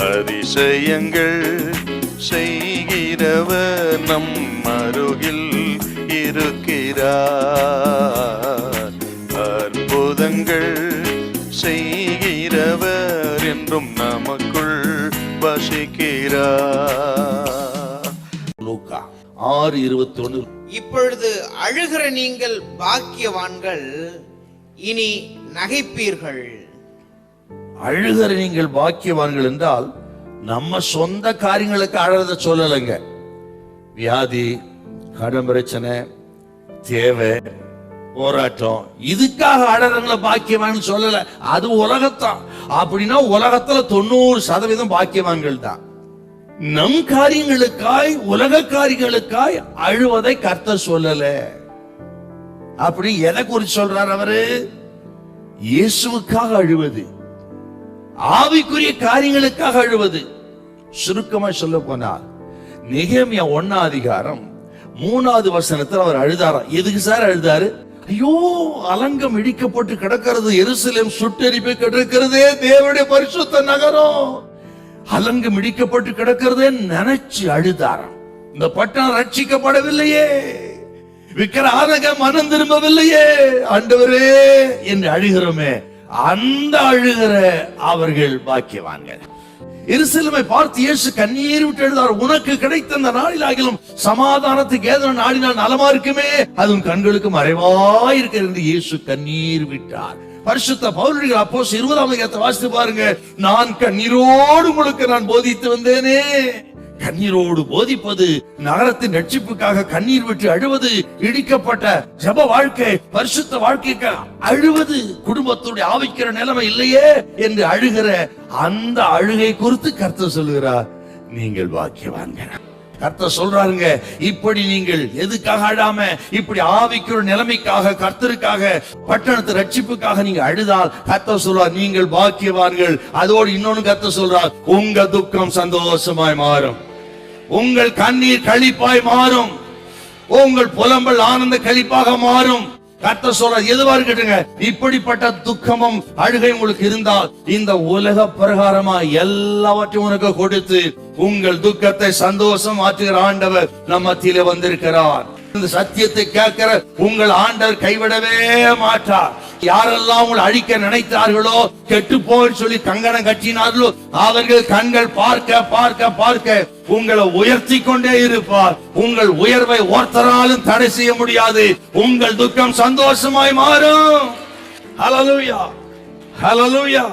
அதிசயங்கள் செய்கிறவர் நம் அருகில் இருக்கிறார். அற்புதங்கள் செய்கிறவர் என்றும் நமக்குள் வசிக்கிறார். லூக்கா 6:21. இப்பொழுது அழுகிற நீங்கள் பாக்கியவான்கள், இனி நகைப்பீர்கள். அழுகிற நீங்கள் பாக்கியவான்கள் என்றால் நம்ம சொந்த காரியங்களுக்கு அழறத சொல்லலைங்க. வியாதி, கடன் பிரச்சனை, தேவை, போராட்டம், இதுக்காக அழறவங்களை பாக்கியவான் சொல்லல. அது உலகத்தான். அப்படின்னா உலகத்துல 90% பாக்கியவான்கள் தான். நம் காரியங்களுக்காய், உலக காரியங்களுக்காய் அழுவதை கர்த்தர் சொல்லல. அப்படி எதை குறித்து சொல்றார் அவரு? இயேசுவுக்காக அழுவது, ஆவிக்குரிய காரியங்களுக்காக அழுவது. சுருக்கமா சொல்ல போனால் நெகேமியா 1:3 அவர் அழுதாராம். எதுக்கு சார் அழுதாரு? ஐயோ, அலங்கம் இடிக்கப்பட்டு கிடக்கிறது, எருசலேம் சுட்டெரிப்பு கிடக்கிறதே, தேவனுடைய பரிசுத்த நகரம் அலங்கம் இடிக்கப்பட்டு கிடக்கிறதே நினைச்சு அழுதாராம். இந்த பட்டணம் ரட்சிக்கப்படவில்லையே, விக்கிரக மனம் திரும்பவில்லையே, ஆண்டவரே என்று அழுகிறோமே, அந்த அழுகிற அவர்கள் பாக்கியவான்கள். எருசலேமை பார்த்து இயேசு கண்ணீர் விட்டு எழுதார். உனக்கு கிடைத்த அந்த நாளிலாகிலும் சமாதானத்துக்கு ஏதோ நாடினால் நலமா இருக்குமே, அதுவும் கண்களுக்கு மறைவாய் இருக்கிறது என்று இயேசு கண்ணீர் விட்டார். பரிசுத்த பவுல் அப்போஸ்தலர் 20ஆம் அதிகாரத்தை வாசித்து பாருங்க. நான் கண்ணீரோடு உங்களுக்கு நான் போதித்து வந்தேனே. கண்ணீரோடு போதிப்பது, நகரத்தின் ரட்சிப்புக்காக கண்ணீர் விட்டு அழுவது, இடிக்கப்பட்ட ஜப வாழ்க்கை, பரிசுத்த வாழ்க்கைக்கு அழுவது, குடும்பத்துடைய ஆவிக்கிற நிலைமை இல்லையே என்று அழுகிற அந்த அழுகை குறித்து கர்த்தர் சொல்லுகிறார், நீங்கள் பாக்கியவான்கள். கர்த்தர் சொல்றாருங்க, இப்படி நீங்கள் எதுக்காக அழாம இப்படி ஆவிக்கிற நிலைமைக்காக, கர்த்தருக்காக, பட்டணத்து ரட்சிப்புக்காக நீங்க அழுதால் கர்த்தர் சொல்றார், நீங்கள் பாக்கியவான்கள். அதோடு இன்னொன்னு கர்த்தர் சொல்றார், உங்க துக்கம் சந்தோஷமாய் மாறும், உங்கள் கண்ணீர் களிப்பாய் மாறும், உங்கள் புலம்பல் ஆனந்த களிப்பாக மாறும். கர்த்தர் சொல்ற எதுவா இருக்கட்டுங்க, இப்படிப்பட்ட துக்கமும் அழுகை உங்களுக்கு இருந்தால் இந்த உலக பிரகாரமா எல்லாவற்றையும் உனக்கு கொடுத்து உங்கள் துக்கத்தை சந்தோஷம் ஆற்றுகிற ஆண்டவர் நம்ம மத்தியிலே வந்திருக்கிறார். இந்த சத்தியத்தை கேட்கிற உங்கள் ஆண்டவர் கைவிடவே மாட்டார். யாரெல்லாம் உங்களை அழிக்க நினைத்தார்களோ, கெட்டு போய் சொல்லி கங்கணம் கட்டினார்களோ, அவர்கள் கண்கள் பார்க்க பார்க்க பார்க்க உங்களை உயர்த்தி கொண்டே இருப்பார். உங்கள் உயர்வை ஒருத்தராலும் தடை செய்ய முடியாது. உங்கள் துக்கம் சந்தோஷமாய் மாறும். ஹல்லேலூயா, ஹல்லேலூயா.